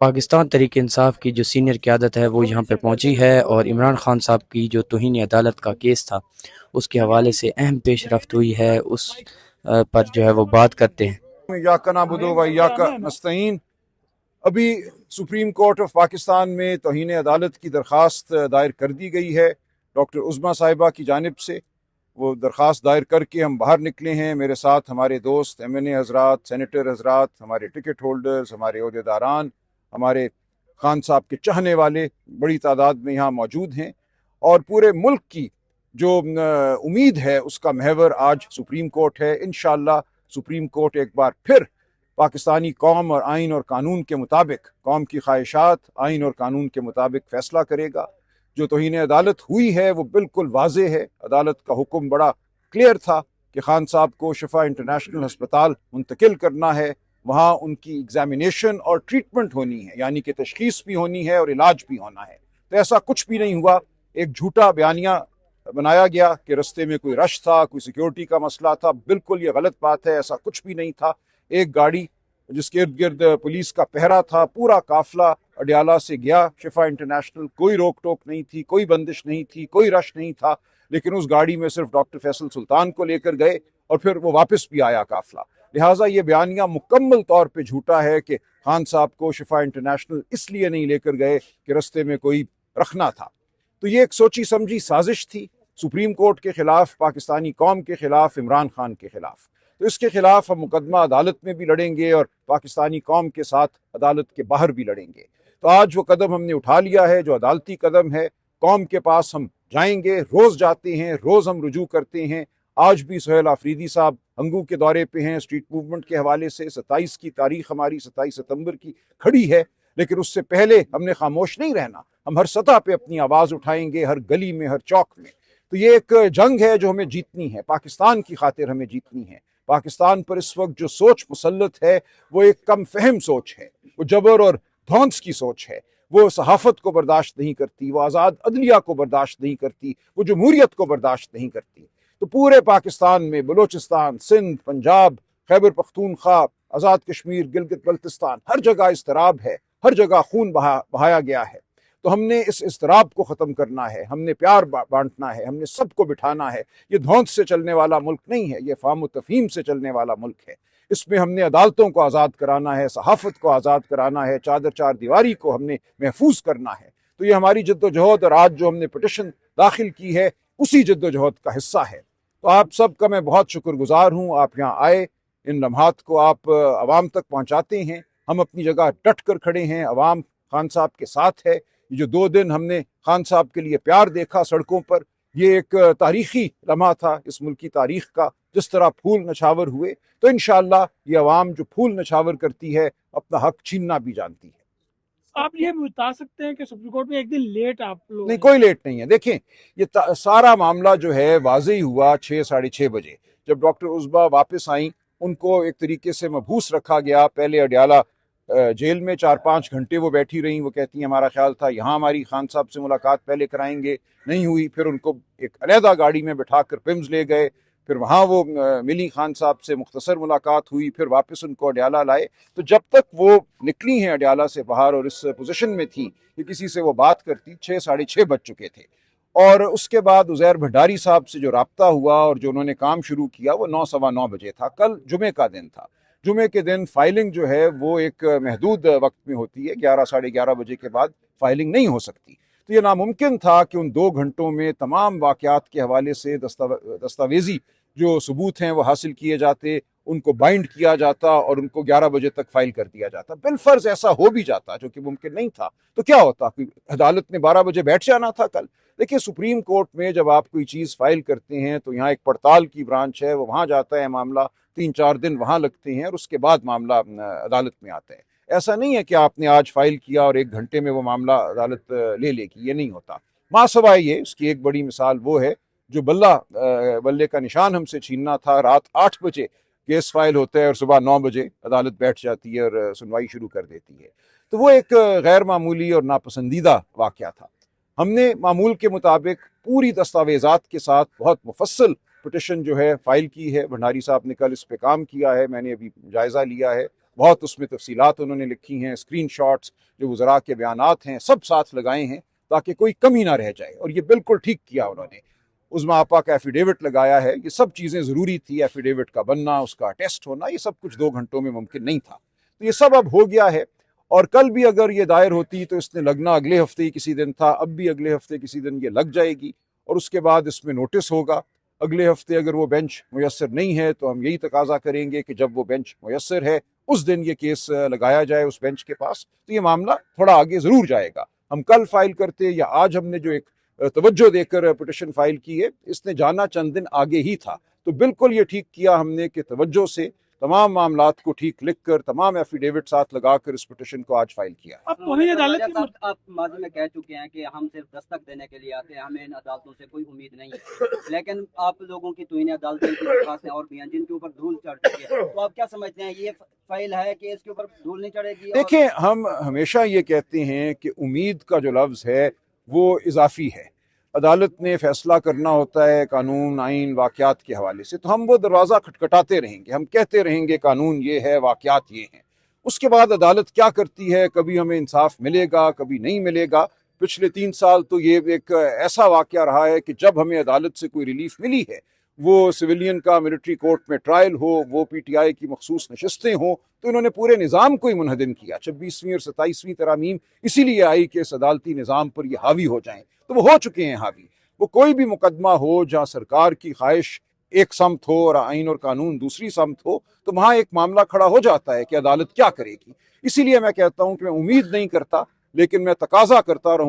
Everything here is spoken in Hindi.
पाकिस्तान तहरीक इंसाफ की जो सीनियर क़यादत है वो यहाँ पे पहुँची है और इमरान खान साहब की जो तौहीन अदालत का केस था उसके हवाले से अहम पेशरफ्त हुई है, उस पर जो है वो बात करते हैं। इय्याका नअबुदु व इय्याका नस्तईन। अभी सुप्रीम कोर्ट ऑफ पाकिस्तान में तौहीन अदालत की दरख्वास्त दायर कर दी गई है डॉक्टर उज़मा साहिबा की जानिब से। वो दरख्वास्त दायर करके हम बाहर निकले हैं। मेरे साथ हमारे दोस्त MNA हजरात, सेनेटर हजरात, हमारे टिकट होल्डर्स, हमारे ओहदेदारान, हमारे खान साहब के चाहने वाले बड़ी तादाद में यहाँ मौजूद हैं और पूरे मुल्क की जो उम्मीद है उसका महवर आज सुप्रीम कोर्ट है। इंशाअल्लाह सुप्रीम कोर्ट एक बार फिर पाकिस्तानी कौम और आइन और कानून के मुताबिक, कौम की ख्वाहिशात आइन और कानून के मुताबिक फैसला करेगा। जो तौहीन अदालत हुई है वो बिल्कुल वाजे है। अदालत का हुक्म बड़ा क्लियर था कि खान साहब को शिफा इंटरनेशनल हस्पताल मुंतकिल करना है, वहाँ उनकी एग्जामिनेशन और ट्रीटमेंट होनी है, यानी कि तशखीस भी होनी है और इलाज भी होना है। तो ऐसा कुछ भी नहीं हुआ। एक झूठा बयानिया बनाया गया कि रस्ते में कोई रश था, कोई सिक्योरिटी का मसला था। बिल्कुल ये गलत बात है, ऐसा कुछ भी नहीं था। एक गाड़ी जिसके इर्द गिर्द पुलिस का पहरा था, पूरा काफिला अडियाला से गया शिफा इंटरनेशनल। कोई रोक टोक नहीं थी, कोई बंदिश नहीं थी, कोई रश नहीं था, लेकिन उस गाड़ी में सिर्फ डॉक्टर फैसल सुल्तान को लेकर गए और फिर वो वापस भी आया काफिला। लिहाजा ये बयानिया मुकम्मल तौर पर झूठा है कि खान साहब को शिफा इंटरनेशनल इसलिए नहीं लेकर गए कि रस्ते में कोई रखना था। तो ये एक सोची समझी साजिश थी सुप्रीम कोर्ट के खिलाफ, पाकिस्तानी कौम के खिलाफ, इमरान खान के खिलाफ। तो इसके खिलाफ हम मुकदमा अदालत में भी लड़ेंगे और पाकिस्तानी कौम के साथ अदालत के बाहर भी लड़ेंगे। तो आज वो कदम हमने उठा लिया है जो अदालती कदम है। कौम के पास हम जाएंगे, रोज जाते हैं, रोज हम रुजू करते हैं। आज भी सुहेल आफरीदी साहब हंगू के दौरे पे हैं स्ट्रीट मूवमेंट के हवाले से। 27 की तारीख हमारी 27 सितंबर की खड़ी है, लेकिन उससे पहले हमने खामोश नहीं रहना। हम हर सतह पे अपनी आवाज़ उठाएंगे, हर गली में, हर चौक में। तो ये एक जंग है जो हमें जीतनी है, पाकिस्तान की खातिर हमें जीतनी है। पाकिस्तान पर इस वक्त जो सोच मुसल्लत है वो एक कम फहम सोच है, वो जबर और धौंस की सोच है। वो सहाफत को बर्दाश्त नहीं करती, वो आज़ाद अदलिया को बर्दाश्त नहीं करती, वो जमहूरियत को बर्दाश्त नहीं करती। तो पूरे पाकिस्तान में बलोचिस्तान, सिंध, पंजाब, खैबर पख्तूनख्वा, आज़ाद कश्मीर, गिलगित बल्तिस्तान, हर जगह इस्तराब है, हर जगह खून बहाया गया है। तो हमने इस इस्तराब को ख़त्म करना है, हमने प्यार बांटना है, हमने सबको बिठाना है। ये धौंस से चलने वाला मुल्क नहीं है, ये फाम तफहीम से चलने वाला मुल्क है। इसमें हमने अदालतों को आज़ाद कराना है, सहाफ़त को आज़ाद कराना है, चादर चार दीवारी को हमने महफूज करना है। तो ये हमारी जद्दोजहद और आज जो हमने पटिशन दाखिल की है उसी जद्दोजहद का हिस्सा है। तो आप सब का मैं बहुत शुक्रगुजार हूँ, आप यहाँ आए, इन लम्हात को आप आवाम तक पहुँचाते हैं। हम अपनी जगह डट कर खड़े हैं, आवाम खान साहब के साथ है। ये जो 2 दिन हमने खान साहब के लिए प्यार देखा सड़कों पर, ये एक तारीखी लम्हा था इस मुल्क की तारीख का। जिस तरह फूल नछावर हुए, तो इंशाअल्लाह ये अवाम जो फूल नछावर करती है अपना हक छीनना भी जानती है। आप ये बता सकते हैं कि सुप्रीम कोर्ट में एक दिन लेट आप लोग? नहीं, कोई लेट नहीं है। देखें, ये सारा मामला जो है वाज़े ही हुआ 6 साढ़े 6 बजे, जब डॉक्टर उज़मा वापस आई। उनको एक तरीके से मबूस रखा गया। पहले अडियाला जेल में 4-5 घंटे वो बैठी रहीं। वो कहती हैं हमारा ख्याल था यहाँ हमारी खान साहब से मुलाकात पहले कराएंगे, नहीं हुई। फिर उनको एक अलहदा गाड़ी में बैठा कर पिम्स ले गए, फिर वहाँ वो मिली खान साहब से, मुख्तसर मुलाकात हुई, फिर वापस उनको अडियाला लाए। तो जब तक वो निकली हैं अडियाला से बाहर और इस पोजीशन में थी कि किसी से वो बात करती, 6 साढ़े 6 बज चुके थे। और उसके बाद उज़ैर भंडारी साहब से जो राब्ता हुआ और जो उन्होंने काम शुरू किया वो 9 सवा 9 बजे था। कल जुमे का दिन था। जुमे के दिन फाइलिंग जो है वो एक महदूद वक्त में होती है, 11 साढ़े 11 बजे के बाद फाइलिंग नहीं हो सकती। तो ये नामुमकिन था कि उन 2 घंटों में तमाम वाक़यात के हवाले से दस्तावेजी जो सबूत हैं वो हासिल किए जाते, उनको बाइंड किया जाता और उनको 11 बजे तक फाइल कर दिया जाता। बिलफर्ज ऐसा हो भी जाता, जो कि मुमकिन नहीं था, तो क्या होता? कोई अदालत में 12 बजे बैठ जाना था कल। देखिए, सुप्रीम कोर्ट में जब आप कोई चीज़ फाइल करते हैं तो यहाँ एक पड़ताल की ब्रांच है, वो वहाँ जाता है, मामला 3-4 दिन वहाँ लगते हैं और उसके बाद मामला अदालत में आता है। ऐसा नहीं है कि आपने आज फाइल किया और 1 घंटे में वो मामला अदालत ले लेगी, ये नहीं होता। मासवाए ये, उसकी एक बड़ी मिसाल वो है जो बल्ले का निशान हमसे छीनना था। रात 8 बजे केस फाइल होता है और सुबह 9 बजे अदालत बैठ जाती है और सुनवाई शुरू कर देती है। तो वो एक गैर मामूली और नापसंदीदा वाक़या था। हमने मामूल के मुताबिक पूरी दस्तावेज़ात के साथ बहुत मुफस्सल पिटिशन जो है फाइल की है। भंडारी साहब ने कल इस पे काम किया है, मैंने अभी जायज़ा लिया है। बहुत उसमें तफसीलात उन्होंने लिखी हैं, स्क्रीन शॉट्स, जो वज़रा के बयानात हैं, सब साथ लगाए हैं ताकि कोई कमी ना रह जाए। और ये बिल्कुल ठीक किया उन्होंने। उज़मा आपा का एफिडेविट लगाया है, ये सब चीज़ें ज़रूरी थी, एफिडेविट का बनना, उसका टेस्ट होना, ये सब कुछ 2 घंटों में मुमकिन नहीं था। तो ये सब अब हो गया है। और कल भी अगर ये दायर होती तो इसने लगना अगले हफ्ते ही किसी दिन था, अब भी अगले हफ्ते किसी दिन ये लग जाएगी और उसके बाद इसमें नोटिस होगा। अगले हफ्ते अगर वो बेंच मुयस्सर नहीं है तो हम यही तकाजा करेंगे कि जब वो बेंच मुयस्सर है उस दिन ये केस लगाया जाए उस बेंच के पास, तो ये मामला थोड़ा आगे ज़रूर जाएगा। हम कल फाइल करते या आज हमने जो एक तवज्जो देकर पिटिशन फाइल की है, इसने जाना चंद दिन आगे ही था। तो बिल्कुल ये ठीक किया हमने कि तवज्जो से तमाम मामलात को ठीक लिख कर, तमाम एफिडेविट साथ लगाकर इस पिटिशन को आज फाइल किया। अब तौहीन अदालत की आप माजी में कह चुके हैं कि हम सिर्फ दस्तक देने के लिए आते हैं, हमें इन अदालतों से कोई उम्मीद नहीं है, लेकिन आप लोगों की तौहीन अदालतें की दरखास्तें और भी हैं जिनके ऊपर धूल चढ़ चुकी है, तो आप क्या समझते हैं ये फाइल है कि इसके ऊपर धूल नहीं चढ़ेगी? देखें, हम हमेशा ये कहते हैं कि उम्मीद का जो लफ्ज़ है वो इजाफी है। अदालत ने फैसला करना होता है कानून, आइन, वाक़यात के हवाले से, तो हम वो दरवाज़ा खटखटाते रहेंगे, हम कहते रहेंगे कानून ये है, वाक़यात ये हैं। उसके बाद अदालत क्या करती है, कभी हमें इंसाफ मिलेगा, कभी नहीं मिलेगा। पिछले 3 साल तो ये एक ऐसा वाक़या रहा है कि जब हमें अदालत से कोई रिलीफ मिली है, वो सिविलियन का मिलिट्री कोर्ट में ट्रायल हो, वो PTI की मखसूस नशस्तें हों, तो इन्होंने पूरे निज़ाम को ही मुनहदम किया। 26वीं और 27वीं तरामीम इसीलिए आई कि इस अदालती निज़ाम पर ये हावी हो जाएं, तो वो हो चुके हैं हावी। वो कोई भी मुकदमा हो जहाँ सरकार की ख्वाहिश एक समत हो और आइन और कानून दूसरी समत हो, तो वहाँ एक मामला खड़ा हो जाता है कि अदालत क्या करेगी। इसीलिए मैं कहता हूँ कि मैं उम्मीद नहीं करता, लेकिन मैं तकाजा करता रहूँ